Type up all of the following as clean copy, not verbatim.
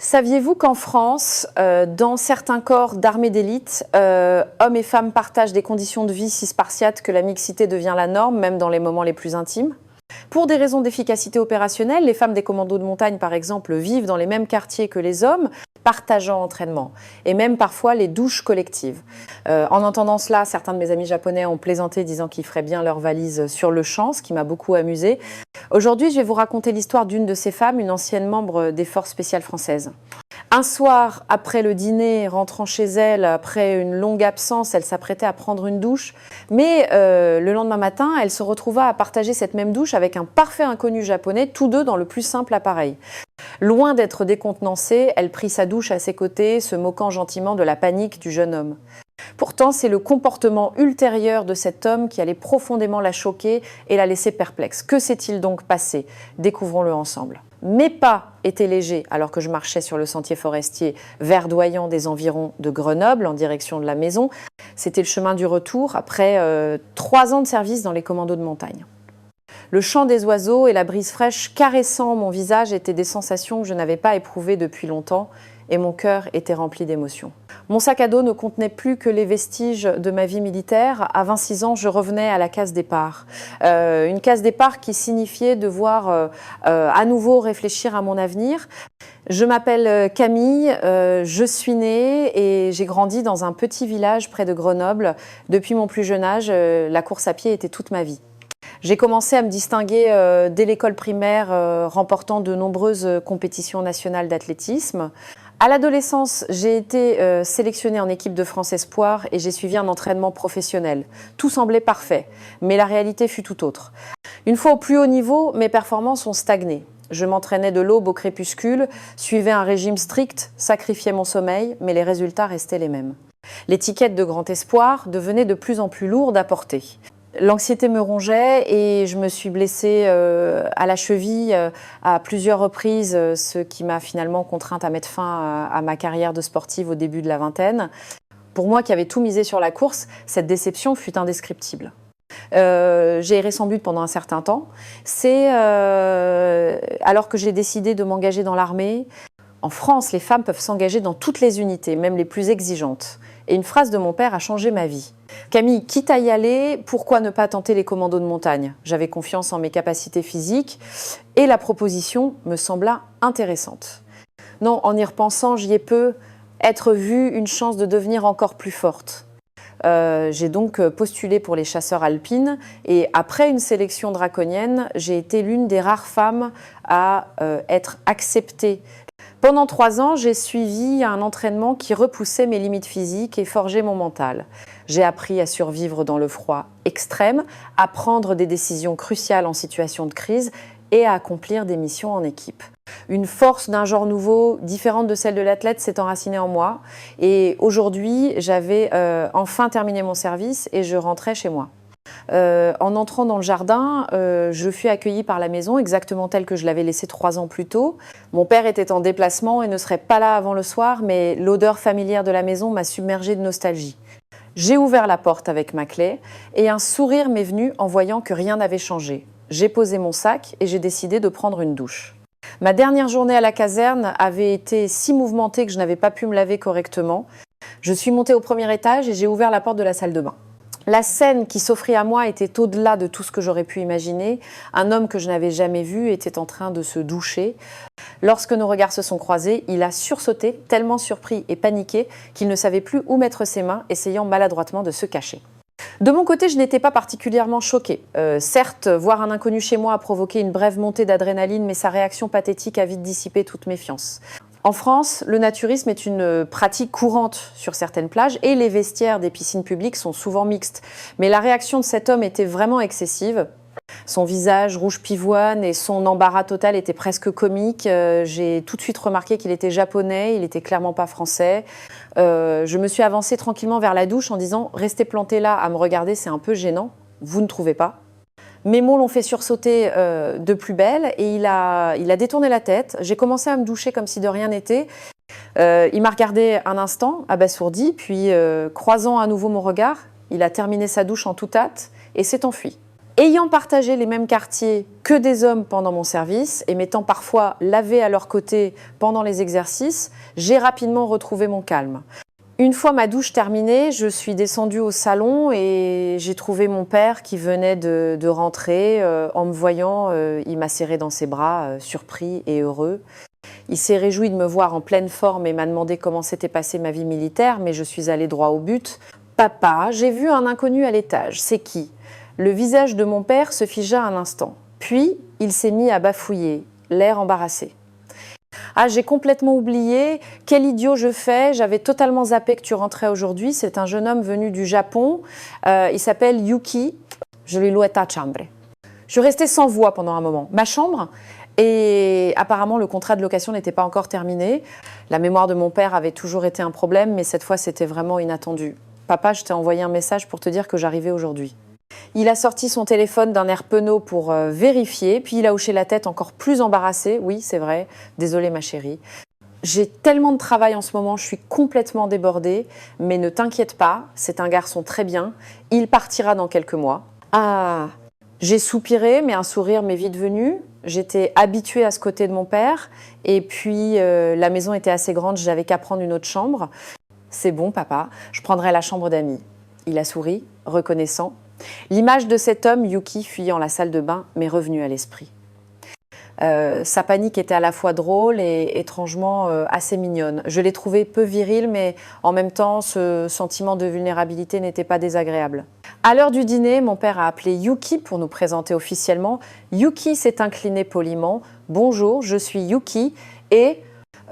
Saviez-vous qu'en France, dans certains corps d'armée d'élite, hommes et femmes partagent des conditions de vie si spartiates que la mixité devient la norme, même dans les moments les plus intimes? Pour des raisons d'efficacité opérationnelle, les femmes des commandos de montagne, par exemple, vivent dans les mêmes quartiers que les hommes, partageant entraînement, et même parfois les douches collectives. En entendant cela, certains de mes amis japonais ont plaisanté disant qu'ils feraient bien leurs valises sur le champ, ce qui m'a beaucoup amusée. Aujourd'hui, je vais vous raconter l'histoire d'une de ces femmes, une ancienne membre des forces spéciales françaises. Un soir, après le dîner, rentrant chez elle, après une longue absence, elle s'apprêtait à prendre une douche. Mais le lendemain matin, elle se retrouva à partager cette même douche avec un parfait inconnu japonais, tous deux dans le plus simple appareil. Loin d'être décontenancée, elle prit sa douche à ses côtés, se moquant gentiment de la panique du jeune homme. Pourtant, c'est le comportement ultérieur de cet homme qui allait profondément la choquer et la laisser perplexe. Que s'est-il donc passé? Découvrons-le ensemble. Mes pas étaient légers alors que je marchais sur le sentier forestier verdoyant des environs de Grenoble en direction de la maison. C'était le chemin du retour après 3 ans de service dans les commandos de montagne. Le chant des oiseaux et la brise fraîche caressant mon visage étaient des sensations que je n'avais pas éprouvées depuis longtemps et mon cœur était rempli d'émotions. Mon sac à dos ne contenait plus que les vestiges de ma vie militaire. À 26 ans, je revenais à la case départ. Une case départ qui signifiait devoir à nouveau réfléchir à mon avenir. Je m'appelle Camille, je suis née et j'ai grandi dans un petit village près de Grenoble. Depuis mon plus jeune âge, la course à pied était toute ma vie. J'ai commencé à me distinguer dès l'école primaire, remportant de nombreuses compétitions nationales d'athlétisme. À l'adolescence, j'ai été sélectionnée en équipe de France Espoir et j'ai suivi un entraînement professionnel. Tout semblait parfait, mais la réalité fut tout autre. Une fois au plus haut niveau, mes performances ont stagné. Je m'entraînais de l'aube au crépuscule, suivais un régime strict, sacrifiais mon sommeil, mais les résultats restaient les mêmes. L'étiquette de grand espoir devenait de plus en plus lourde à porter. L'anxiété me rongeait et je me suis blessée à la cheville à plusieurs reprises, ce qui m'a finalement contrainte à mettre fin à ma carrière de sportive au début de la vingtaine. Pour moi qui avais tout misé sur la course, cette déception fut indescriptible. J'ai erré sans but pendant un certain temps. C'est alors que j'ai décidé de m'engager dans l'armée. En France, les femmes peuvent s'engager dans toutes les unités, même les plus exigeantes. Et une phrase de mon père a changé ma vie. Camille, quitte à y aller, pourquoi ne pas tenter les commandos de montagne? J'avais confiance en mes capacités physiques et la proposition me sembla intéressante. Non, en y repensant, j'y ai peu être vue une chance de devenir encore plus forte. J'ai donc postulé pour les chasseurs alpines et après une sélection draconienne, j'ai été l'une des rares femmes à être acceptée. Pendant 3 ans, j'ai suivi un entraînement qui repoussait mes limites physiques et forgeait mon mental. J'ai appris à survivre dans le froid extrême, à prendre des décisions cruciales en situation de crise et à accomplir des missions en équipe. Une force d'un genre nouveau, différente de celle de l'athlète, s'est enracinée en moi. Et aujourd'hui, j'avais enfin terminé mon service et je rentrais chez moi. En entrant dans le jardin, je fus accueillie par la maison exactement telle que je l'avais laissée 3 ans plus tôt. Mon père était en déplacement et ne serait pas là avant le soir, mais l'odeur familière de la maison m'a submergée de nostalgie. J'ai ouvert la porte avec ma clé et un sourire m'est venu en voyant que rien n'avait changé. J'ai posé mon sac et j'ai décidé de prendre une douche. Ma dernière journée à la caserne avait été si mouvementée que je n'avais pas pu me laver correctement. Je suis montée au premier étage et j'ai ouvert la porte de la salle de bain. La scène qui s'offrit à moi était au-delà de tout ce que j'aurais pu imaginer. Un homme que je n'avais jamais vu était en train de se doucher. Lorsque nos regards se sont croisés, il a sursauté, tellement surpris et paniqué qu'il ne savait plus où mettre ses mains, essayant maladroitement de se cacher. De mon côté, je n'étais pas particulièrement choquée. Certes, voir un inconnu chez moi a provoqué une brève montée d'adrénaline, mais sa réaction pathétique a vite dissipé toute méfiance. En France, le naturisme est une pratique courante sur certaines plages et les vestiaires des piscines publiques sont souvent mixtes. Mais la réaction de cet homme était vraiment excessive. Son visage rouge pivoine et son embarras total étaient presque comiques. J'ai tout de suite remarqué qu'il était japonais, il n'était clairement pas français. Je me suis avancée tranquillement vers la douche en disant « Restez planté là à me regarder, c'est un peu gênant, vous ne trouvez pas ?» Mes mots l'ont fait sursauter de plus belle et il a détourné la tête. J'ai commencé à me doucher comme si de rien n'était. Il m'a regardé un instant, abasourdi, puis croisant à nouveau mon regard, il a terminé sa douche en toute hâte et s'est enfui. Ayant partagé les mêmes quartiers que des hommes pendant mon service et m'étant parfois lavé à leur côté pendant les exercices, j'ai rapidement retrouvé mon calme. Une fois ma douche terminée, je suis descendue au salon et j'ai trouvé mon père qui venait de rentrer. En me voyant, il m'a serré dans ses bras, surpris et heureux. Il s'est réjoui de me voir en pleine forme et m'a demandé comment s'était passée ma vie militaire, mais je suis allée droit au but. « Papa, j'ai vu un inconnu à l'étage. C'est qui ?» Le visage de mon père se figea un instant. Puis, il s'est mis à bafouiller, l'air embarrassé. Ah, j'ai complètement oublié. Quel idiot je fais. J'avais totalement zappé que tu rentrais aujourd'hui. C'est un jeune homme venu du Japon. Il s'appelle Yuki. Je lui loue ta chambre. Je restais sans voix pendant un moment. Ma chambre. Et apparemment, le contrat de location n'était pas encore terminé. La mémoire de mon père avait toujours été un problème, mais cette fois, c'était vraiment inattendu. Papa, je t'ai envoyé un message pour te dire que j'arrivais aujourd'hui. Il a sorti son téléphone d'un air penaud pour vérifier, puis il a hoché la tête encore plus embarrassé. Oui, c'est vrai. Désolée, ma chérie. J'ai tellement de travail en ce moment, je suis complètement débordée. Mais ne t'inquiète pas, c'est un garçon très bien. Il partira dans quelques mois. Ah, j'ai soupiré, mais un sourire m'est vite venu. J'étais habituée à ce côté de mon père. Et puis, la maison était assez grande, j'avais qu'à prendre une autre chambre. C'est bon, papa, je prendrai la chambre d'amis. Il a souri, reconnaissant. L'image de cet homme, Yuki, fuyant la salle de bain, m'est revenue à l'esprit. Sa panique était à la fois drôle et étrangement assez mignonne. Je l'ai trouvé peu viril, mais en même temps, ce sentiment de vulnérabilité n'était pas désagréable. À l'heure du dîner, mon père a appelé Yuki pour nous présenter officiellement. Yuki s'est incliné poliment. « Bonjour, je suis Yuki et… »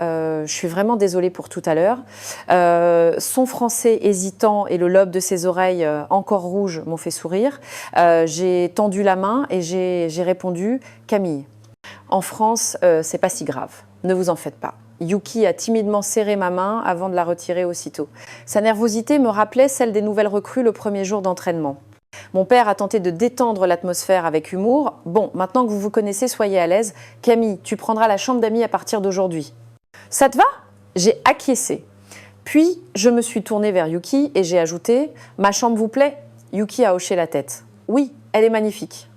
je suis vraiment désolée pour tout à l'heure. Son français hésitant et le lobe de ses oreilles encore rouges m'ont fait sourire. J'ai tendu la main et j'ai répondu « Camille, en France, c'est pas si grave. Ne vous en faites pas. » Yuki a timidement serré ma main avant de la retirer aussitôt. Sa nervosité me rappelait celle des nouvelles recrues le premier jour d'entraînement. Mon père a tenté de détendre l'atmosphère avec humour. « Bon, maintenant que vous vous connaissez, soyez à l'aise. Camille, tu prendras la chambre d'amis à partir d'aujourd'hui. » « Ça te va ?» J'ai acquiescé. Puis, je me suis tournée vers Yuki et j'ai ajouté « Ma chambre vous plaît ?» Yuki a hoché la tête. « Oui, elle est magnifique. »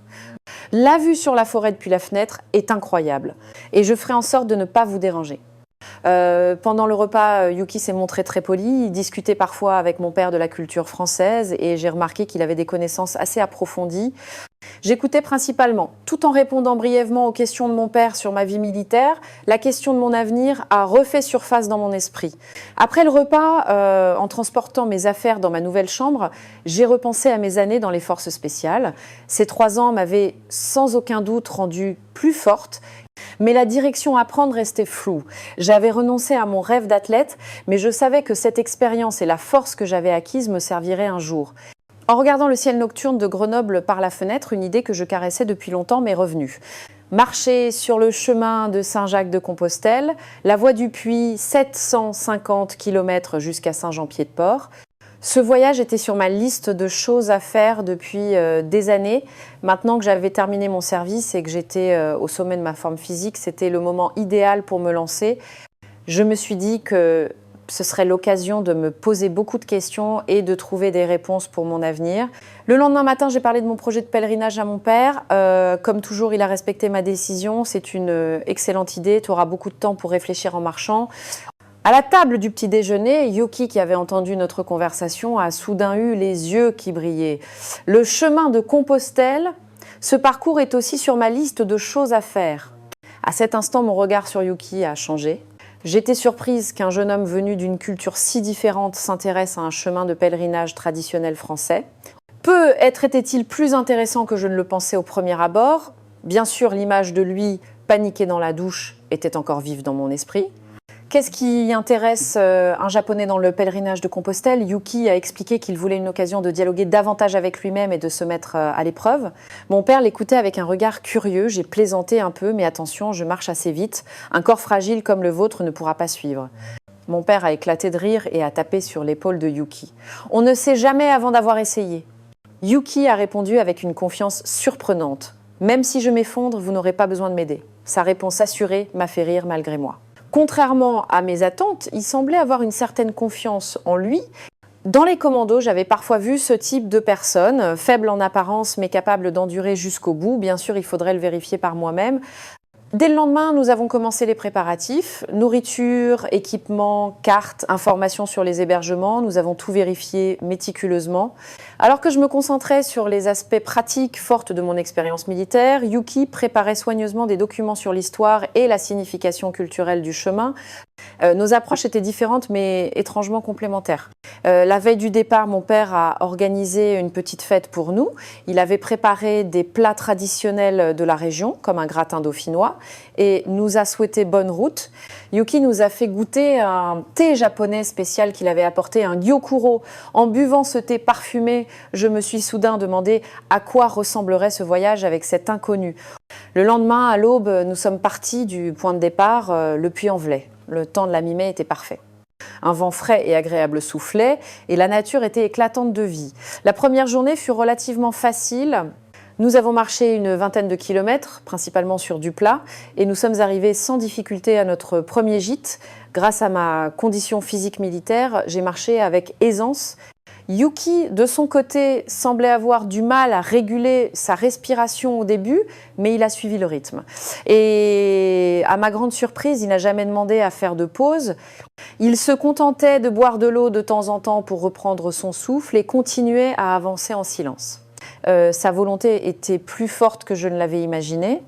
La vue sur la forêt depuis la fenêtre est incroyable et je ferai en sorte de ne pas vous déranger. Pendant le repas, Yuki s'est montré très poli. Il discutait parfois avec mon père de la culture française et j'ai remarqué qu'il avait des connaissances assez approfondies. J'écoutais principalement, tout en répondant brièvement aux questions de mon père sur ma vie militaire. La question de mon avenir a refait surface dans mon esprit. Après le repas, en transportant mes affaires dans ma nouvelle chambre, j'ai repensé à mes années dans les forces spéciales. Ces 3 ans m'avaient sans aucun doute rendue plus forte. Mais la direction à prendre restait floue. J'avais renoncé à mon rêve d'athlète, mais je savais que cette expérience et la force que j'avais acquise me serviraient un jour. En regardant le ciel nocturne de Grenoble par la fenêtre, une idée que je caressais depuis longtemps m'est revenue. Marcher sur le chemin de Saint-Jacques-de-Compostelle, la voie du Puy, 750 km jusqu'à Saint-Jean-Pied-de-Port. Ce voyage était sur ma liste de choses à faire depuis des années. Maintenant que j'avais terminé mon service et que j'étais au sommet de ma forme physique, c'était le moment idéal pour me lancer. Je me suis dit que ce serait l'occasion de me poser beaucoup de questions et de trouver des réponses pour mon avenir. Le lendemain matin, j'ai parlé de mon projet de pèlerinage à mon père. Comme toujours, il a respecté ma décision. C'est une excellente idée. Tu auras beaucoup de temps pour réfléchir en marchant. À la table du petit déjeuner, Yuki, qui avait entendu notre conversation, a soudain eu les yeux qui brillaient. Le chemin de Compostelle, ce parcours est aussi sur ma liste de choses à faire. À cet instant, mon regard sur Yuki a changé. J'étais surprise qu'un jeune homme venu d'une culture si différente s'intéresse à un chemin de pèlerinage traditionnel français. Peut-être était-il plus intéressant que je ne le pensais au premier abord. Bien sûr, l'image de lui paniqué dans la douche était encore vive dans mon esprit. Qu'est-ce qui intéresse un Japonais dans le pèlerinage de Compostelle ? Yuki a expliqué qu'il voulait une occasion de dialoguer davantage avec lui-même et de se mettre à l'épreuve. Mon père l'écoutait avec un regard curieux. J'ai plaisanté un peu, mais attention, je marche assez vite. Un corps fragile comme le vôtre ne pourra pas suivre. Mon père a éclaté de rire et a tapé sur l'épaule de Yuki. On ne sait jamais avant d'avoir essayé. Yuki a répondu avec une confiance surprenante. Même si je m'effondre, vous n'aurez pas besoin de m'aider. Sa réponse assurée m'a fait rire malgré moi. Contrairement à mes attentes, il semblait avoir une certaine confiance en lui Dans les commandos, j'avais parfois vu ce type de personnes, faibles en apparence mais capables d'endurer jusqu'au bout. Bien sûr, il faudrait le vérifier par moi-même. Dès le lendemain, nous avons commencé les préparatifs, nourriture, équipement, cartes, informations sur les hébergements. Nous avons tout vérifié méticuleusement. Alors que je me concentrais sur les aspects pratiques fortes de mon expérience militaire, Yuki préparait soigneusement des documents sur l'histoire et la signification culturelle du chemin. Nos approches étaient différentes mais étrangement complémentaires. La veille du départ, mon père a organisé une petite fête pour nous. Il avait préparé des plats traditionnels de la région, comme un gratin dauphinois, et nous a souhaité bonne route. Yuki nous a fait goûter un thé japonais spécial qu'il avait apporté, un gyokuro. En buvant ce thé parfumé, je me suis soudain demandé à quoi ressemblerait ce voyage avec cet inconnu. Le lendemain, à l'aube, nous sommes partis du point de départ, le Puy-en-Velay. Le temps de la mi-mai était parfait. Un vent frais et agréable soufflait et la nature était éclatante de vie. La première journée fut relativement facile. Nous avons marché une vingtaine de kilomètres, principalement sur du plat, et nous sommes arrivés sans difficulté à notre premier gîte. Grâce à ma condition physique militaire, j'ai marché avec aisance. Yuki, de son côté, semblait avoir du mal à réguler sa respiration au début, mais il a suivi le rythme. Et à ma grande surprise, il n'a jamais demandé à faire de pause. Il se contentait de boire de l'eau de temps en temps pour reprendre son souffle et continuait à avancer en silence. Sa volonté était plus forte que je ne l'avais imaginé.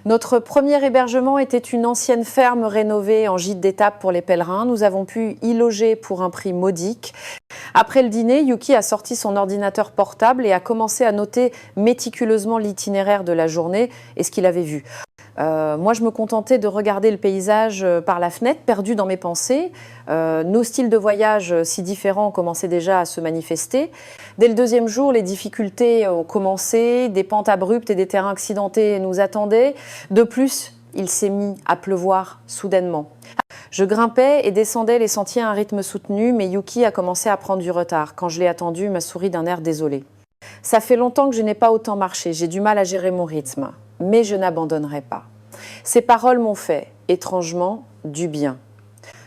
Notre premier hébergement était une ancienne ferme rénovée en gîte d'étape pour les pèlerins. Nous avons pu y loger pour un prix modique. Après le dîner, Yuki a sorti son ordinateur portable et a commencé à noter méticuleusement l'itinéraire de la journée et ce qu'il avait vu. Moi, je me contentais de regarder le paysage par la fenêtre, perdu dans mes pensées. Nos styles de voyage si différents commençaient déjà à se manifester. Dès le deuxième jour, les difficultés ont commencé. Des pentes abruptes et des terrains accidentés nous attendaient. De plus, il s'est mis à pleuvoir soudainement. Je grimpais et descendais les sentiers à un rythme soutenu, mais Yuki a commencé à prendre du retard. Quand je l'ai attendu, il m'a souri d'un air désolé. Ça fait longtemps que je n'ai pas autant marché, j'ai du mal à gérer mon rythme, mais je n'abandonnerai pas. Ces paroles m'ont fait, étrangement, du bien.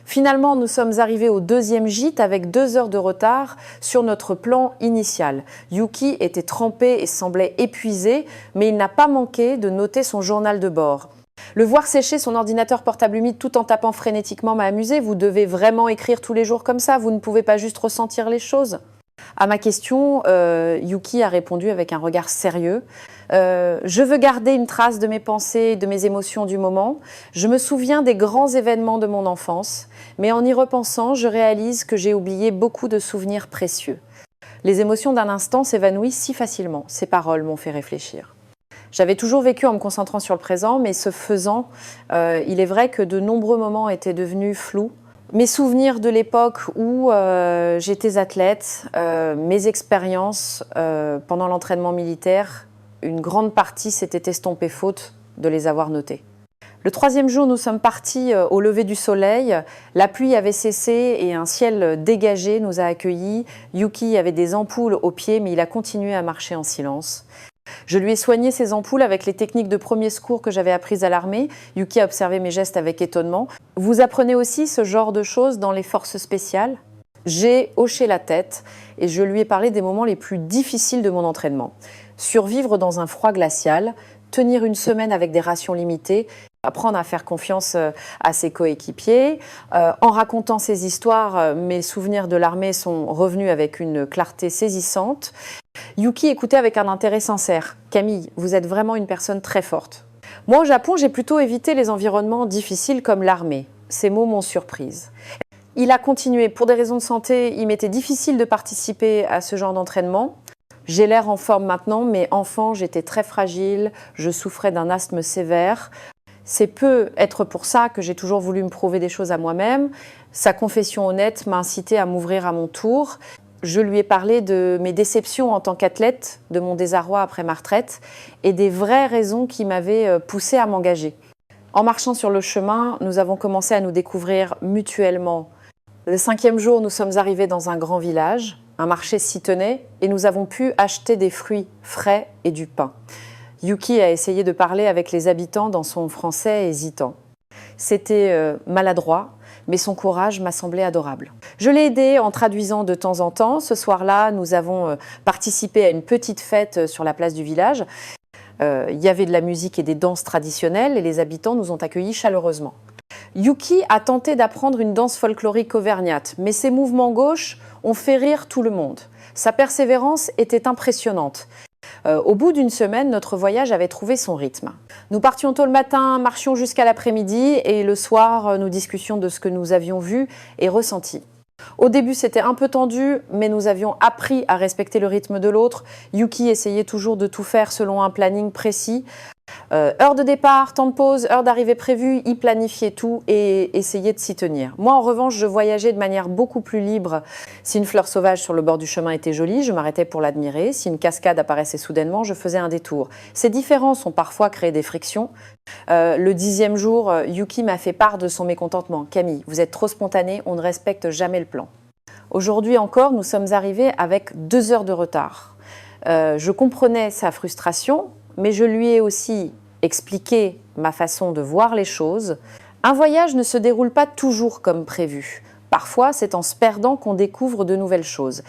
Finalement, nous sommes arrivés au deuxième gîte avec 2 heures de retard sur notre plan initial. Yuki était trempé et semblait épuisé, mais il n'a pas manqué de noter son journal de bord. Le voir sécher son ordinateur portable humide tout en tapant frénétiquement m'a amusé. Vous devez vraiment écrire tous les jours comme ça, vous ne pouvez pas juste ressentir les choses. À ma question, Yuki a répondu avec un regard sérieux. Je veux garder une trace de mes pensées et de mes émotions du moment. Je me souviens des grands événements de mon enfance, mais en y repensant, je réalise que j'ai oublié beaucoup de souvenirs précieux. Les émotions d'un instant s'évanouissent si facilement. Ces paroles m'ont fait réfléchir. J'avais toujours vécu en me concentrant sur le présent, mais ce faisant, il est vrai que de nombreux moments étaient devenus flous. Mes souvenirs de l'époque où j'étais athlète, mes expériences pendant l'entraînement militaire, une grande partie s'était estompée faute de les avoir notées. Le 3e jour, nous sommes partis au lever du soleil. La pluie avait cessé et un ciel dégagé nous a accueillis. Yuki avait des ampoules aux pieds, mais il a continué à marcher en silence. Je lui ai soigné ses ampoules avec les techniques de premier secours que j'avais apprises à l'armée. Yuki a observé mes gestes avec étonnement. Vous apprenez aussi ce genre de choses dans les forces spéciales ? J'ai hoché la tête et je lui ai parlé des moments les plus difficiles de mon entraînement. Survivre dans un froid glacial, tenir une semaine avec des rations limitées, apprendre à faire confiance à ses coéquipiers. En racontant ces histoires, mes souvenirs de l'armée sont revenus avec une clarté saisissante. Yuki écoutait avec un intérêt sincère. « Camille, vous êtes vraiment une personne très forte. » Moi, au Japon, j'ai plutôt évité les environnements difficiles comme l'armée. Ces mots m'ont surprise. Il a continué. Pour des raisons de santé, il m'était difficile de participer à ce genre d'entraînement. J'ai l'air en forme maintenant, mais enfant, j'étais très fragile. Je souffrais d'un asthme sévère. C'est peut-être pour ça que j'ai toujours voulu me prouver des choses à moi-même. Sa confession honnête m'a incité à m'ouvrir à mon tour. Je lui ai parlé de mes déceptions en tant qu'athlète, de mon désarroi après ma retraite et des vraies raisons qui m'avaient poussée à m'engager. En marchant sur le chemin, nous avons commencé à nous découvrir mutuellement. Le 5e jour, nous sommes arrivés dans un grand village. Un marché s'y tenait et nous avons pu acheter des fruits frais et du pain. Yuki a essayé de parler avec les habitants dans son français hésitant. C'était maladroit, mais son courage m'a semblé adorable. Je l'ai aidé en traduisant de temps en temps. Ce soir-là, nous avons participé à une petite fête sur la place du village. Il y avait de la musique et des danses traditionnelles et les habitants nous ont accueillis chaleureusement. Yuki a tenté d'apprendre une danse folklorique auvergnate, mais ses mouvements gauches ont fait rire tout le monde. Sa persévérance était impressionnante. Au bout d'une semaine, notre voyage avait trouvé son rythme. Nous partions tôt le matin, marchions jusqu'à l'après-midi et le soir, nous discutions de ce que nous avions vu et ressenti. Au début, c'était un peu tendu, mais nous avions appris à respecter le rythme de l'autre. Yuki essayait toujours de tout faire selon un planning précis. Heure de départ, temps de pause, heure d'arrivée prévue, il planifiait tout et essayait de s'y tenir. Moi, en revanche, je voyageais de manière beaucoup plus libre. Si une fleur sauvage sur le bord du chemin était jolie, je m'arrêtais pour l'admirer. Si une cascade apparaissait soudainement, je faisais un détour. Ces différences ont parfois créé des frictions. Le 10e jour, Yuki m'a fait part de son mécontentement. « Camille, vous êtes trop spontanée, on ne respecte jamais le plan. » Aujourd'hui encore, nous sommes arrivés avec 2 heures de retard. Je comprenais sa frustration, mais je lui ai aussi expliqué ma façon de voir les choses. Un voyage ne se déroule pas toujours comme prévu. Parfois, c'est en se perdant qu'on découvre de nouvelles choses.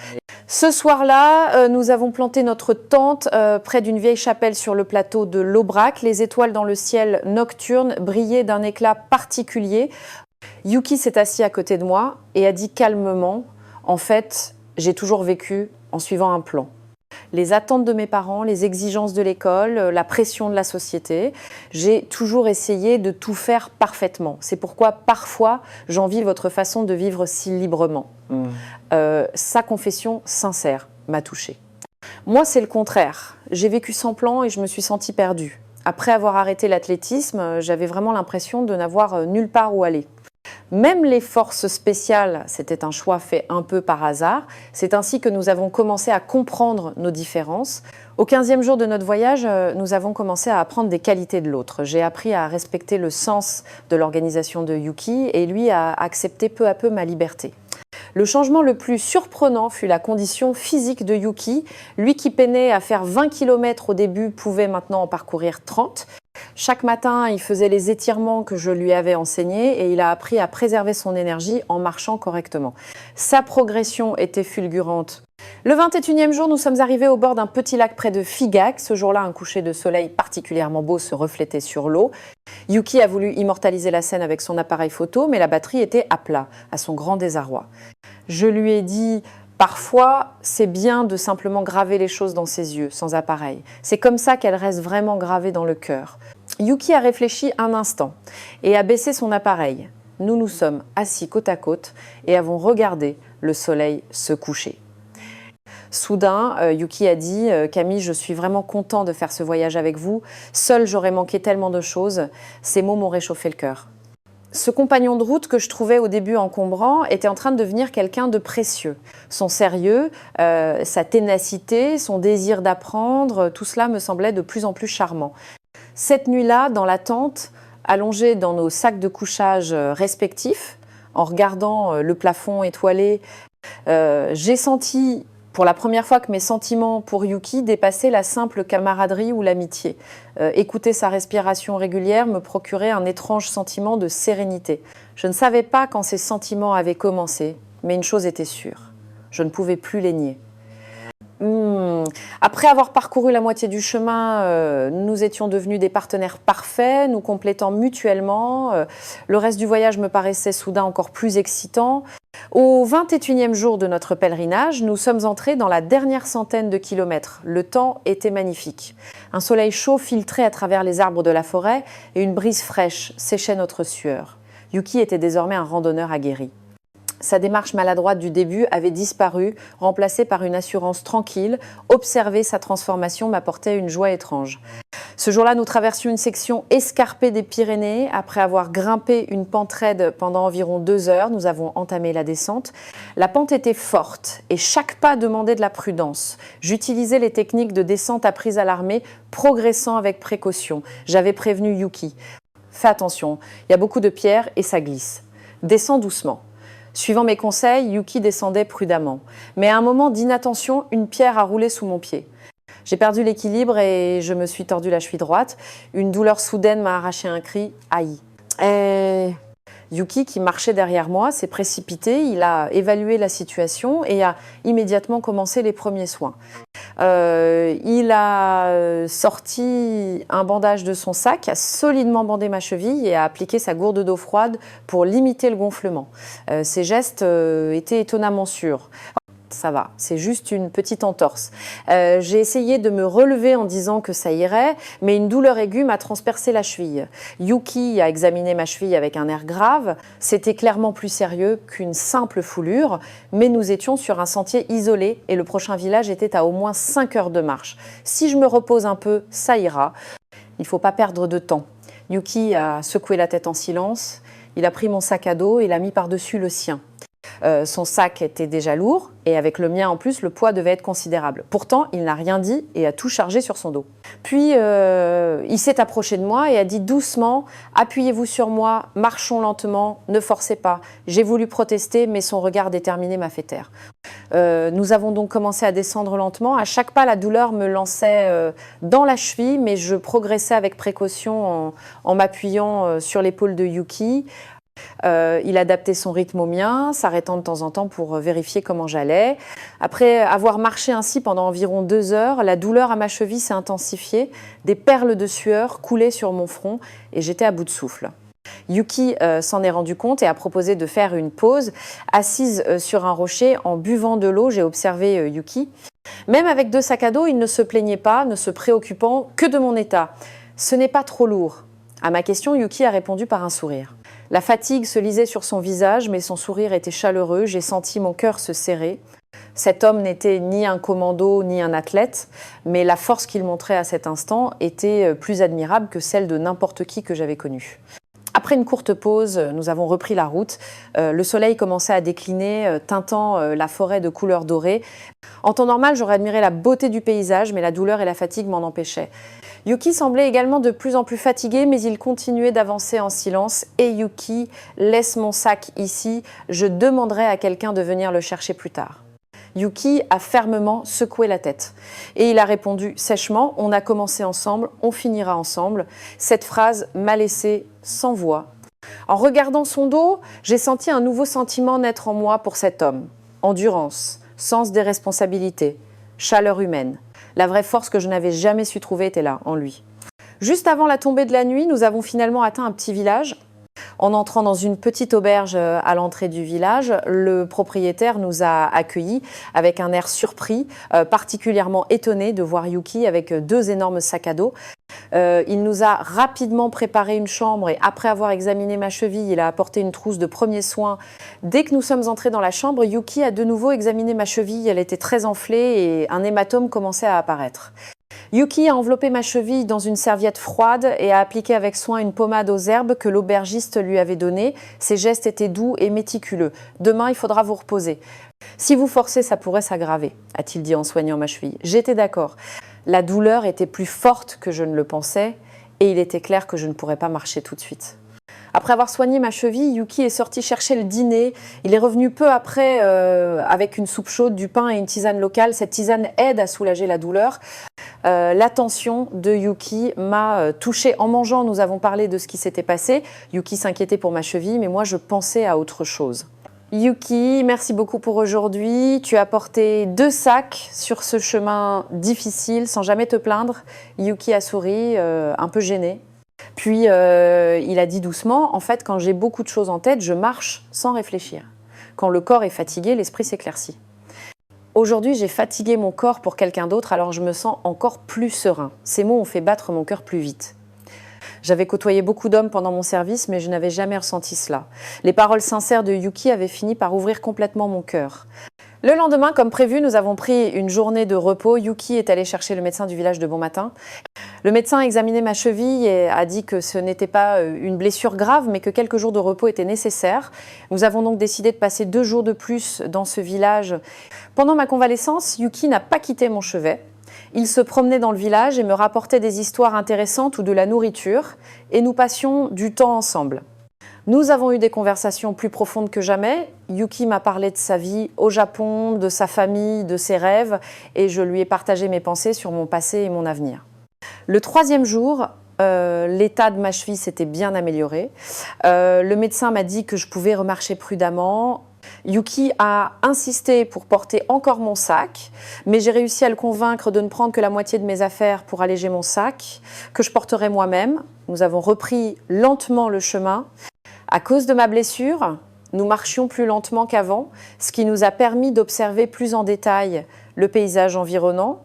Ce soir-là, nous avons planté notre tente près d'une vieille chapelle sur le plateau de l'Aubrac. Les étoiles dans le ciel nocturne brillaient d'un éclat particulier. Yuki s'est assis à côté de moi et a dit calmement « En fait, j'ai toujours vécu en suivant un plan. » Les attentes de mes parents, les exigences de l'école, la pression de la société. J'ai toujours essayé de tout faire parfaitement. C'est pourquoi parfois j'envie votre façon de vivre si librement. Sa confession sincère m'a touchée. Moi, c'est le contraire. J'ai vécu sans plan et je me suis sentie perdue. Après avoir arrêté l'athlétisme, j'avais vraiment l'impression de n'avoir nulle part où aller. Même les forces spéciales, c'était un choix fait un peu par hasard. C'est ainsi que nous avons commencé à comprendre nos différences. Au 15e jour de notre voyage, nous avons commencé à apprendre des qualités de l'autre. J'ai appris à respecter le sens de l'organisation de Yuki et lui à accepter peu à peu ma liberté. Le changement le plus surprenant fut la condition physique de Yuki. Lui qui peinait à faire 20 km au début pouvait maintenant en parcourir 30. Chaque matin, il faisait les étirements que je lui avais enseignés et il a appris à préserver son énergie en marchant correctement. Sa progression était fulgurante. Le 21e jour, nous sommes arrivés au bord d'un petit lac près de Figeac. Ce jour-là, un coucher de soleil particulièrement beau se reflétait sur l'eau. Yuki a voulu immortaliser la scène avec son appareil photo, mais la batterie était à plat, à son grand désarroi. Je lui ai dit... Parfois, c'est bien de simplement graver les choses dans ses yeux, sans appareil. C'est comme ça qu'elles restent vraiment gravées dans le cœur. Yuki a réfléchi un instant et a baissé son appareil. Nous nous sommes assis côte à côte et avons regardé le soleil se coucher. Soudain, Yuki a dit « Camille, je suis vraiment content de faire ce voyage avec vous. Seul, j'aurais manqué tellement de choses. » Ces mots m'ont réchauffé le cœur. Ce compagnon de route que je trouvais au début encombrant était en train de devenir quelqu'un de précieux. Son sérieux, sa ténacité, son désir d'apprendre, tout cela me semblait de plus en plus charmant. Cette nuit-là, dans la tente, allongés dans nos sacs de couchage respectifs, en regardant le plafond étoilé, j'ai senti pour la première fois que mes sentiments pour Yuki dépassaient la simple camaraderie ou l'amitié. Écouter sa respiration régulière me procurait un étrange sentiment de sérénité. Je ne savais pas quand ces sentiments avaient commencé, mais une chose était sûre, je ne pouvais plus les nier. Après avoir parcouru la moitié du chemin, nous étions devenus des partenaires parfaits, nous complétant mutuellement. Le reste du voyage me paraissait soudain encore plus excitant. Au 21e jour de notre pèlerinage, nous sommes entrés dans la dernière centaine de kilomètres. Le temps était magnifique. Un soleil chaud filtrait à travers les arbres de la forêt et une brise fraîche séchait notre sueur. Yuki était désormais un randonneur aguerri. Sa démarche maladroite du début avait disparu, remplacée par une assurance tranquille. Observer sa transformation m'apportait une joie étrange. Ce jour-là, nous traversions une section escarpée des Pyrénées. Après avoir grimpé une pente raide pendant environ 2 heures, nous avons entamé la descente. La pente était forte et chaque pas demandait de la prudence. J'utilisais les techniques de descente apprises à l'armée, progressant avec précaution. J'avais prévenu Yuki. Fais attention, il y a beaucoup de pierres et ça glisse. Descends doucement. Suivant mes conseils, Yuki descendait prudemment. Mais à un moment d'inattention, une pierre a roulé sous mon pied. J'ai perdu l'équilibre et je me suis tordu la cheville droite. Une douleur soudaine m'a arraché un cri « Aïe !» Yuki, qui marchait derrière moi, s'est précipité, il a évalué la situation et a immédiatement commencé les premiers soins. Il a sorti un bandage de son sac, a solidement bandé ma cheville et a appliqué sa gourde d'eau froide pour limiter le gonflement. Ces gestes étaient étonnamment sûrs. Ça va, c'est juste une petite entorse. J'ai essayé de me relever en disant que ça irait, mais une douleur aiguë m'a transpercé la cheville. Yuki a examiné ma cheville avec un air grave. C'était clairement plus sérieux qu'une simple foulure, mais nous étions sur un sentier isolé et le prochain village était à au moins 5 heures de marche. Si je me repose un peu, ça ira. Il ne faut pas perdre de temps. Yuki a secoué la tête en silence. Il a pris mon sac à dos et l'a mis par-dessus le sien. Son sac était déjà lourd et avec le mien en plus, le poids devait être considérable. Pourtant, il n'a rien dit et a tout chargé sur son dos. Puis, il s'est approché de moi et a dit doucement « Appuyez-vous sur moi, marchons lentement, ne forcez pas ». J'ai voulu protester, mais son regard déterminé m'a fait taire. Nous avons donc commencé à descendre lentement. À chaque pas, la douleur me lançait dans la cheville, mais je progressais avec précaution en m'appuyant sur l'épaule de Yuki. Il adaptait son rythme au mien, s'arrêtant de temps en temps pour vérifier comment j'allais. Après avoir marché ainsi pendant environ 2 heures, la douleur à ma cheville s'est intensifiée. Des perles de sueur coulaient sur mon front et j'étais à bout de souffle. Yuki s'en est rendu compte et a proposé de faire une pause. Assise sur un rocher, en buvant de l'eau, j'ai observé Yuki. Même avec 2 sacs à dos, il ne se plaignait pas, ne se préoccupant que de mon état. « Ce n'est pas trop lourd ». À ma question, Yuki a répondu par un sourire. La fatigue se lisait sur son visage, mais son sourire était chaleureux. J'ai senti mon cœur se serrer. Cet homme n'était ni un commando, ni un athlète, mais la force qu'il montrait à cet instant était plus admirable que celle de n'importe qui que j'avais connu. Après une courte pause, nous avons repris la route. Le soleil commençait à décliner, teintant la forêt de couleur dorée. En temps normal, j'aurais admiré la beauté du paysage, mais la douleur et la fatigue m'en empêchaient. Yuki semblait également de plus en plus fatigué, mais il continuait d'avancer en silence. « Et Yuki, laisse mon sac ici, je demanderai à quelqu'un de venir le chercher plus tard. » Yuki a fermement secoué la tête. Et il a répondu sèchement « On a commencé ensemble, on finira ensemble ». Cette phrase m'a laissé sans voix. En regardant son dos, j'ai senti un nouveau sentiment naître en moi pour cet homme. Endurance, sens des responsabilités, chaleur humaine. La vraie force que je n'avais jamais su trouver était là, en lui. Juste avant la tombée de la nuit, nous avons finalement atteint un petit village. En entrant dans une petite auberge à l'entrée du village, le propriétaire nous a accueillis avec un air surpris, particulièrement étonné de voir Yuki avec 2 énormes sacs à dos. Il nous a rapidement préparé une chambre et après avoir examiné ma cheville, il a apporté une trousse de premiers soins. Dès que nous sommes entrés dans la chambre, Yuki a de nouveau examiné ma cheville. Elle était très enflée et un hématome commençait à apparaître. Yuki a enveloppé ma cheville dans une serviette froide et a appliqué avec soin une pommade aux herbes que l'aubergiste lui avait donnée. Ses gestes étaient doux et méticuleux. « Demain, il faudra vous reposer. Si vous forcez, ça pourrait s'aggraver », a-t-il dit en soignant ma cheville. J'étais d'accord. La douleur était plus forte que je ne le pensais et il était clair que je ne pourrais pas marcher tout de suite. Après avoir soigné ma cheville, Yuki est sorti chercher le dîner. Il est revenu peu après avec une soupe chaude, du pain et une tisane locale. Cette tisane aide à soulager la douleur. L'attention de Yuki m'a touchée. En mangeant, nous avons parlé de ce qui s'était passé. Yuki s'inquiétait pour ma cheville, mais moi je pensais à autre chose. Yuki, merci beaucoup pour aujourd'hui. Tu as porté 2 sacs sur ce chemin difficile sans jamais te plaindre. Yuki a souri, un peu gêné. Puis il a dit doucement, en fait, quand j'ai beaucoup de choses en tête, je marche sans réfléchir. Quand le corps est fatigué, l'esprit s'éclaircit. Aujourd'hui, j'ai fatigué mon corps pour quelqu'un d'autre, alors je me sens encore plus serein. Ces mots ont fait battre mon cœur plus vite. J'avais côtoyé beaucoup d'hommes pendant mon service, mais je n'avais jamais ressenti cela. Les paroles sincères de Yuki avaient fini par ouvrir complètement mon cœur. Le lendemain, comme prévu, nous avons pris une journée de repos. Yuki est allé chercher le médecin du village de bon matin. Le médecin a examiné ma cheville et a dit que ce n'était pas une blessure grave, mais que quelques jours de repos étaient nécessaires. Nous avons donc décidé de passer 2 jours de plus dans ce village. Pendant ma convalescence, Yuki n'a pas quitté mon chevet. Il se promenait dans le village et me rapportait des histoires intéressantes ou de la nourriture, et nous passions du temps ensemble. Nous avons eu des conversations plus profondes que jamais. Yuki m'a parlé de sa vie au Japon, de sa famille, de ses rêves, et je lui ai partagé mes pensées sur mon passé et mon avenir. Le 3e jour, l'état de ma cheville s'était bien amélioré. Le médecin m'a dit que je pouvais remarcher prudemment. Yuki a insisté pour porter encore mon sac, mais j'ai réussi à le convaincre de ne prendre que la moitié de mes affaires pour alléger mon sac, que je porterai moi-même. Nous avons repris lentement le chemin. À cause de ma blessure, nous marchions plus lentement qu'avant, ce qui nous a permis d'observer plus en détail le paysage environnant.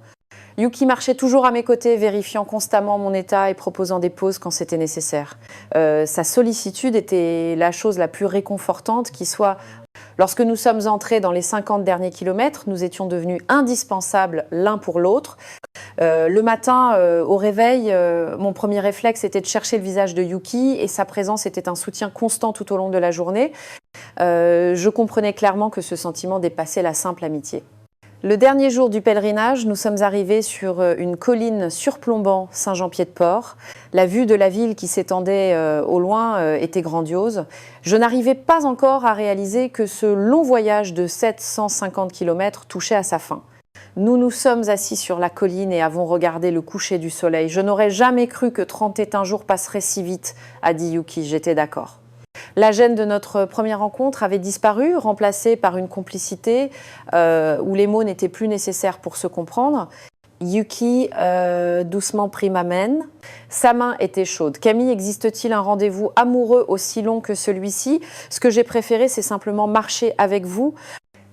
Yuki marchait toujours à mes côtés, vérifiant constamment mon état et proposant des pauses quand c'était nécessaire. Sa sollicitude était la chose la plus réconfortante qui soit. Lorsque nous sommes entrés dans les 50 derniers kilomètres, nous étions devenus indispensables l'un pour l'autre. Le matin, au réveil, mon premier réflexe était de chercher le visage de Yuki et sa présence était un soutien constant tout au long de la journée. Je comprenais clairement que ce sentiment dépassait la simple amitié. Le dernier jour du pèlerinage, nous sommes arrivés sur une colline surplombant Saint-Jean-Pied-de-Port. La vue de la ville qui s'étendait au loin était grandiose. Je n'arrivais pas encore à réaliser que ce long voyage de 750 km touchait à sa fin. Nous nous sommes assis sur la colline et avons regardé le coucher du soleil. Je n'aurais jamais cru que 31 jours passeraient si vite, a dit Yuki, j'étais d'accord. La gêne de notre première rencontre avait disparu, remplacée par une complicité où les mots n'étaient plus nécessaires pour se comprendre. Yuki doucement prit ma main. Sa main était chaude. Camille, existe-t-il un rendez-vous amoureux aussi long que celui-ci? Ce que j'ai préféré, c'est simplement marcher avec vous.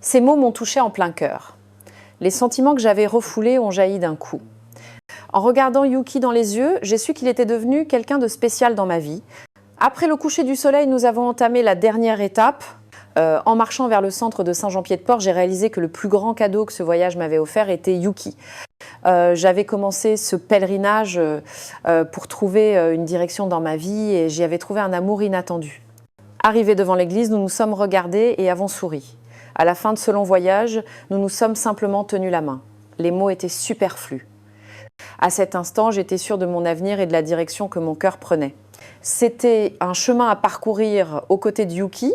Ces mots m'ont touché en plein cœur. Les sentiments que j'avais refoulés ont jailli d'un coup. En regardant Yuki dans les yeux, j'ai su qu'il était devenu quelqu'un de spécial dans ma vie. Après le coucher du soleil, nous avons entamé la dernière étape. En marchant vers le centre de Saint-Jean-Pied-de-Port, j'ai réalisé que le plus grand cadeau que ce voyage m'avait offert était Yuki. J'avais commencé ce pèlerinage pour trouver une direction dans ma vie et j'y avais trouvé un amour inattendu. Arrivés devant l'église, nous nous sommes regardés et avons souri. À la fin de ce long voyage, nous nous sommes simplement tenus la main. Les mots étaient superflus. À cet instant, j'étais sûre de mon avenir et de la direction que mon cœur prenait. C'était un chemin à parcourir aux côtés de Yuki.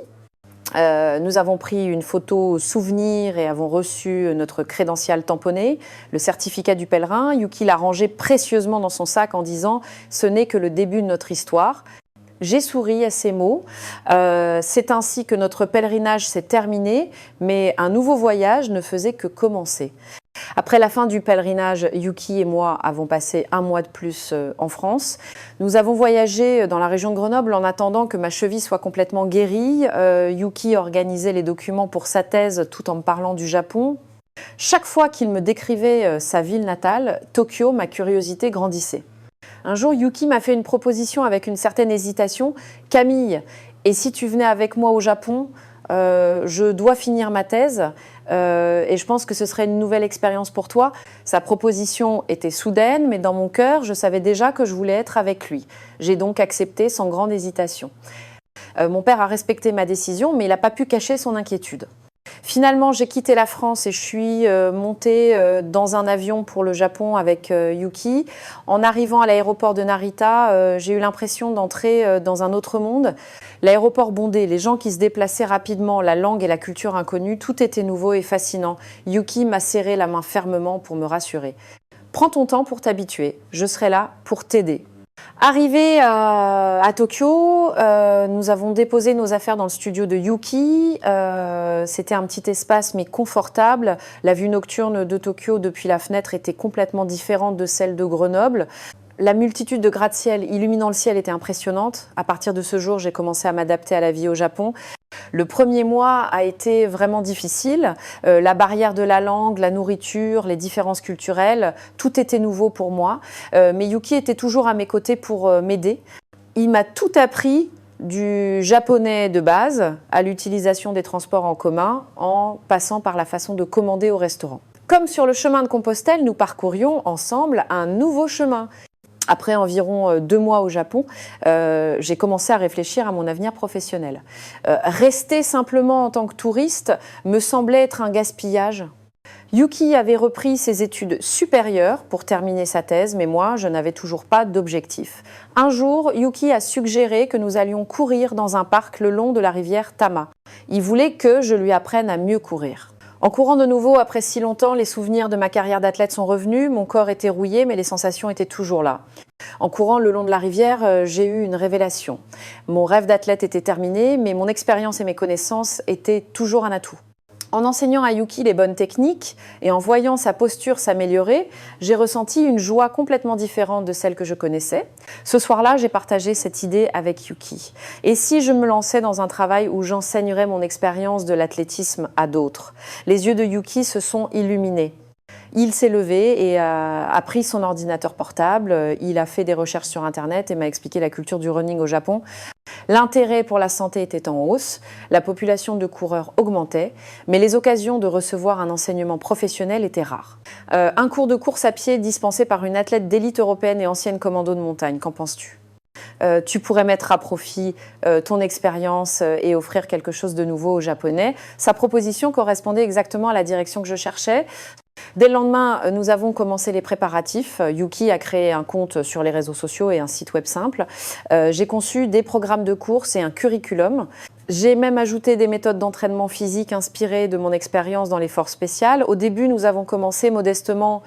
Nous avons pris une photo souvenir et avons reçu notre crédential tamponné, le certificat du pèlerin. Yuki l'a rangé précieusement dans son sac en disant « Ce n'est que le début de notre histoire ». J'ai souri à ces mots. C'est ainsi que notre pèlerinage s'est terminé, mais un nouveau voyage ne faisait que commencer. Après la fin du pèlerinage, Yuki et moi avons passé un mois de plus en France. Nous avons voyagé dans la région de Grenoble en attendant que ma cheville soit complètement guérie. Yuki organisait les documents pour sa thèse tout en me parlant du Japon. Chaque fois qu'il me décrivait sa ville natale, Tokyo, ma curiosité grandissait. Un jour, Yuki m'a fait une proposition avec une certaine hésitation. « Camille, et si tu venais avec moi au Japon ? Je dois finir ma thèse et je pense que ce serait une nouvelle expérience pour toi. » Sa proposition était soudaine, mais dans mon cœur, je savais déjà que je voulais être avec lui. J'ai donc accepté sans grande hésitation. Mon père a respecté ma décision, mais il n'a pas pu cacher son inquiétude. Finalement, j'ai quitté la France et je suis montée dans un avion pour le Japon avec Yuki. En arrivant à l'aéroport de Narita, j'ai eu l'impression d'entrer dans un autre monde. L'aéroport bondé, les gens qui se déplaçaient rapidement, la langue et la culture inconnue, tout était nouveau et fascinant. Yuki m'a serré la main fermement pour me rassurer. « Prends ton temps pour t'habituer, je serai là pour t'aider. » Arrivés à Tokyo, nous avons déposé nos affaires dans le studio de Yuki. C'était un petit espace mais confortable. La vue nocturne de Tokyo depuis la fenêtre était complètement différente de celle de Grenoble. La multitude de gratte-ciel illuminant le ciel était impressionnante. À partir de ce jour, j'ai commencé à m'adapter à la vie au Japon. Le premier mois a été vraiment difficile. La barrière de la langue, la nourriture, les différences culturelles, tout était nouveau pour moi. Mais Yuki était toujours à mes côtés pour m'aider. Il m'a tout appris du japonais de base à l'utilisation des transports en commun en passant par la façon de commander au restaurant. Comme sur le chemin de Compostelle, nous parcourions ensemble un nouveau chemin. Après environ 2 mois au Japon, j'ai commencé à réfléchir à mon avenir professionnel. Rester simplement en tant que touriste me semblait être un gaspillage. Yuki avait repris ses études supérieures pour terminer sa thèse, mais moi, je n'avais toujours pas d'objectif. Un jour, Yuki a suggéré que nous allions courir dans un parc le long de la rivière Tama. Il voulait que je lui apprenne à mieux courir. En courant de nouveau, après si longtemps, les souvenirs de ma carrière d'athlète sont revenus. Mon corps était rouillé, mais les sensations étaient toujours là. En courant le long de la rivière, j'ai eu une révélation. Mon rêve d'athlète était terminé, mais mon expérience et mes connaissances étaient toujours un atout. En enseignant à Yuki les bonnes techniques et en voyant sa posture s'améliorer, j'ai ressenti une joie complètement différente de celle que je connaissais. Ce soir-là, j'ai partagé cette idée avec Yuki. Et si je me lançais dans un travail où j'enseignerais mon expérience de l'athlétisme à d'autres? Les yeux de Yuki se sont illuminés. Il s'est levé et a pris son ordinateur portable, il a fait des recherches sur Internet et m'a expliqué la culture du running au Japon. L'intérêt pour la santé était en hausse, la population de coureurs augmentait, mais les occasions de recevoir un enseignement professionnel étaient rares. Un cours de course à pied dispensé par une athlète d'élite européenne et ancienne commando de montagne, qu'en penses-tu ? Tu pourrais mettre à profit ton expérience et offrir quelque chose de nouveau aux Japonais. Sa proposition correspondait exactement à la direction que je cherchais. Dès le lendemain, nous avons commencé les préparatifs. Yuki a créé un compte sur les réseaux sociaux et un site web simple. J'ai conçu des programmes de course et un curriculum. J'ai même ajouté des méthodes d'entraînement physique inspirées de mon expérience dans les forces spéciales. Au début, nous avons commencé modestement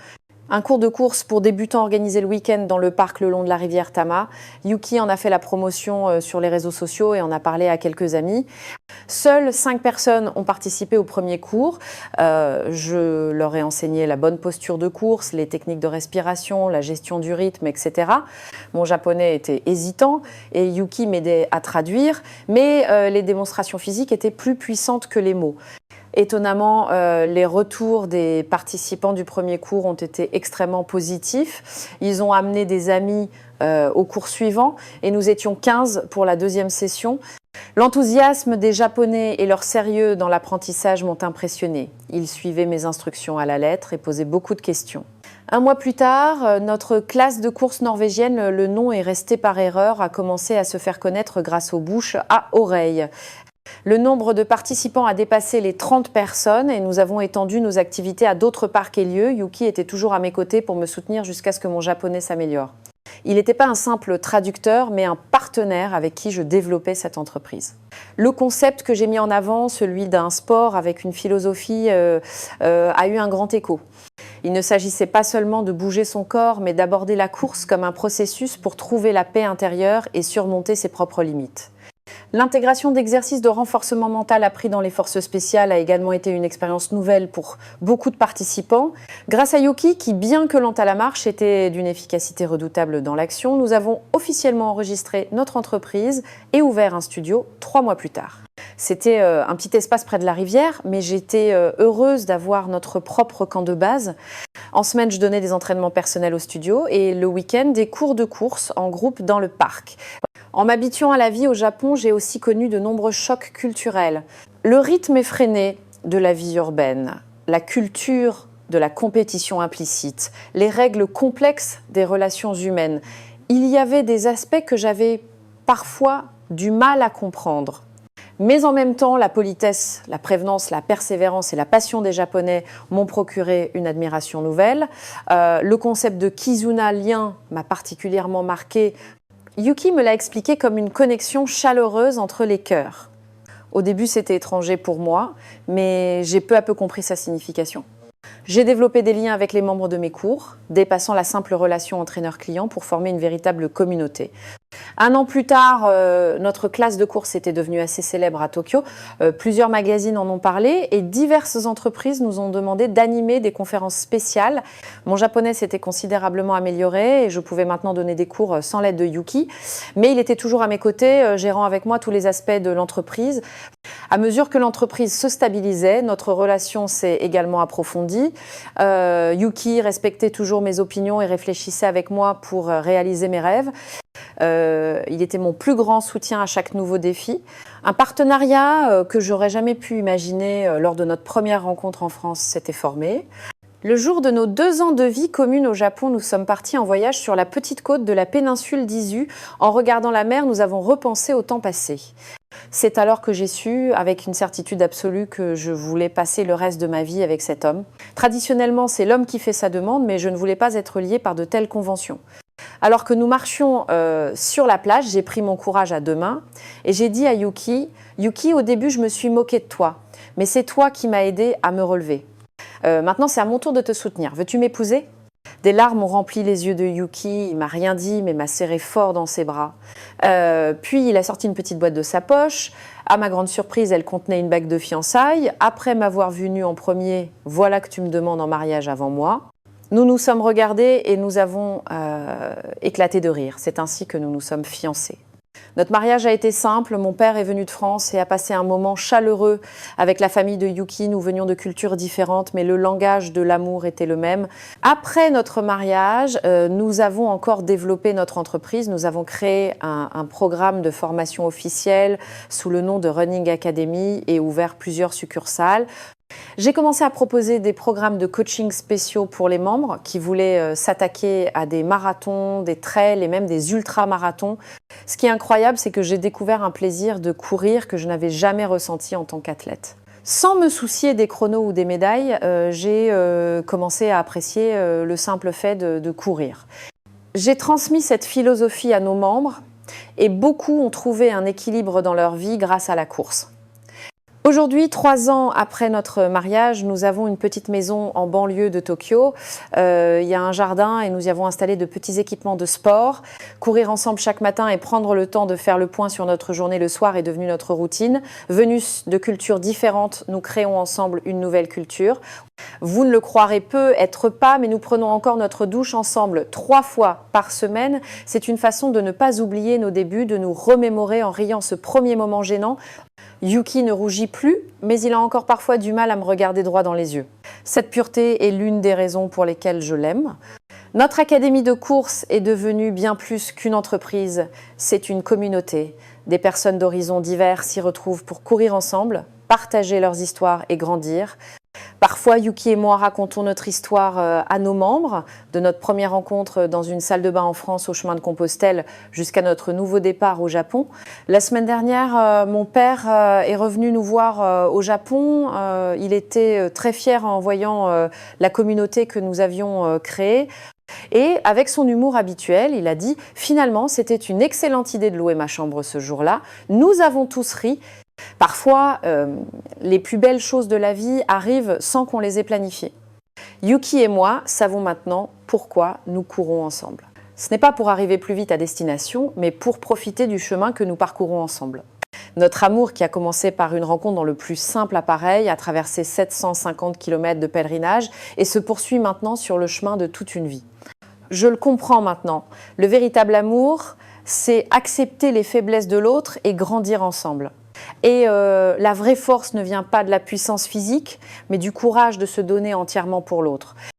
un cours de course pour débutants organisé le week-end dans le parc le long de la rivière Tama. Yuki en a fait la promotion sur les réseaux sociaux et en a parlé à quelques amis. Seules 5 personnes ont participé au premier cours. Je leur ai enseigné la bonne posture de course, les techniques de respiration, la gestion du rythme, etc. Mon japonais était hésitant et Yuki m'aidait à traduire, mais les démonstrations physiques étaient plus puissantes que les mots. Étonnamment, les retours des participants du premier cours ont été extrêmement positifs. Ils ont amené des amis au cours suivant et nous étions 15 pour la deuxième session. L'enthousiasme des Japonais et leur sérieux dans l'apprentissage m'ont impressionné. Ils suivaient mes instructions à la lettre et posaient beaucoup de questions. Un mois plus tard, notre classe de course norvégienne, le nom est resté par erreur, a commencé à se faire connaître grâce aux bouches à oreille. Le nombre de participants a dépassé les 30 personnes et nous avons étendu nos activités à d'autres parcs et lieux. Yuki était toujours à mes côtés pour me soutenir jusqu'à ce que mon japonais s'améliore. Il n'était pas un simple traducteur, mais un partenaire avec qui je développais cette entreprise. Le concept que j'ai mis en avant, celui d'un sport avec une philosophie, a eu un grand écho. Il ne s'agissait pas seulement de bouger son corps, mais d'aborder la course comme un processus pour trouver la paix intérieure et surmonter ses propres limites. L'intégration d'exercices de renforcement mental appris dans les forces spéciales a également été une expérience nouvelle pour beaucoup de participants. Grâce à Yuki, qui bien que lent à la marche, était d'une efficacité redoutable dans l'action, nous avons officiellement enregistré notre entreprise et ouvert un studio 3 mois plus tard. C'était un petit espace près de la rivière, mais j'étais heureuse d'avoir notre propre camp de base. En semaine, je donnais des entraînements personnels au studio et le week-end, des cours de course en groupe dans le parc. En m'habituant à la vie au Japon, j'ai aussi connu de nombreux chocs culturels. Le rythme effréné de la vie urbaine, la culture de la compétition implicite, les règles complexes des relations humaines. Il y avait des aspects que j'avais parfois du mal à comprendre. Mais en même temps, la politesse, la prévenance, la persévérance et la passion des Japonais m'ont procuré une admiration nouvelle. Le concept de Kizuna, lien, m'a particulièrement marqué. Yuki me l'a expliqué comme une connexion chaleureuse entre les cœurs. Au début, c'était étranger pour moi, mais j'ai peu à peu compris sa signification. J'ai développé des liens avec les membres de mes cours, dépassant la simple relation entraîneur-client pour former une véritable communauté. 1 an plus tard, notre classe de course était devenue assez célèbre à Tokyo. Plusieurs magazines en ont parlé et diverses entreprises nous ont demandé d'animer des conférences spéciales. Mon japonais s'était considérablement amélioré et je pouvais maintenant donner des cours sans l'aide de Yuki. Mais il était toujours à mes côtés, gérant avec moi tous les aspects de l'entreprise. À mesure que l'entreprise se stabilisait, notre relation s'est également approfondie. Yuki respectait toujours mes opinions et réfléchissait avec moi pour réaliser mes rêves. Il était mon plus grand soutien à chaque nouveau défi. Un partenariat que j'aurais jamais pu imaginer lors de notre première rencontre en France s'était formé. Le jour de nos 2 ans de vie commune au Japon, nous sommes partis en voyage sur la petite côte de la péninsule d'Izu. En regardant la mer, nous avons repensé au temps passé. C'est alors que j'ai su, avec une certitude absolue, que je voulais passer le reste de ma vie avec cet homme. Traditionnellement, c'est l'homme qui fait sa demande, mais je ne voulais pas être liée par de telles conventions. Alors que nous marchions sur la plage, j'ai pris mon courage à 2 mains et j'ai dit à Yuki, « Yuki, au début, je me suis moquée de toi, mais c'est toi qui m'as aidé à me relever. Maintenant, c'est à mon tour de te soutenir. Veux-tu m'épouser ?» Des larmes ont rempli les yeux de Yuki, il m'a rien dit mais m'a serré fort dans ses bras. Puis il a sorti une petite boîte de sa poche. À ma grande surprise, elle contenait une bague de fiançailles. Après m'avoir vue nue en premier, voilà que tu me demandes en mariage avant moi. Nous nous sommes regardés et nous avons éclaté de rire. C'est ainsi que nous nous sommes fiancés. Notre mariage a été simple, mon père est venu de France et a passé un moment chaleureux avec la famille de Yuki. Nous venions de cultures différentes, mais le langage de l'amour était le même. Après notre mariage, nous avons encore développé notre entreprise. Nous avons créé un programme de formation officielle sous le nom de Running Academy et ouvert plusieurs succursales. J'ai commencé à proposer des programmes de coaching spéciaux pour les membres qui voulaient s'attaquer à des marathons, des trails et même des ultra-marathons. Ce qui est incroyable, c'est que j'ai découvert un plaisir de courir que je n'avais jamais ressenti en tant qu'athlète. Sans me soucier des chronos ou des médailles, j'ai commencé à apprécier le simple fait de courir. J'ai transmis cette philosophie à nos membres et beaucoup ont trouvé un équilibre dans leur vie grâce à la course. Aujourd'hui, 3 ans après notre mariage, nous avons une petite maison en banlieue de Tokyo. Il y a un jardin et nous y avons installé de petits équipements de sport. Courir ensemble chaque matin et prendre le temps de faire le point sur notre journée le soir est devenu notre routine. Venus de cultures différentes, nous créons ensemble une nouvelle culture. Vous ne le croirez peu, être pas, mais nous prenons encore notre douche ensemble 3 fois par semaine. C'est une façon de ne pas oublier nos débuts, de nous remémorer en riant ce premier moment gênant. Yuki ne rougit plus, mais il a encore parfois du mal à me regarder droit dans les yeux. Cette pureté est l'une des raisons pour lesquelles je l'aime. Notre académie de course est devenue bien plus qu'une entreprise, c'est une communauté. Des personnes d'horizons divers s'y retrouvent pour courir ensemble, partager leurs histoires et grandir. Parfois, Yuki et moi racontons notre histoire à nos membres, de notre première rencontre dans une salle de bain en France au chemin de Compostelle jusqu'à notre nouveau départ au Japon. La semaine dernière, mon père est revenu nous voir au Japon. Il était très fier en voyant la communauté que nous avions créée. Et avec son humour habituel, il a dit « Finalement, c'était une excellente idée de louer ma chambre ce jour-là. Nous avons tous ri. » Parfois, les plus belles choses de la vie arrivent sans qu'on les ait planifiées. Yuki et moi savons maintenant pourquoi nous courons ensemble. Ce n'est pas pour arriver plus vite à destination, mais pour profiter du chemin que nous parcourons ensemble. Notre amour, qui a commencé par une rencontre dans le plus simple appareil, a traversé 750 km de pèlerinage et se poursuit maintenant sur le chemin de toute une vie. Je le comprends maintenant. Le véritable amour, c'est accepter les faiblesses de l'autre et grandir ensemble. Et la vraie force ne vient pas de la puissance physique, mais du courage de se donner entièrement pour l'autre.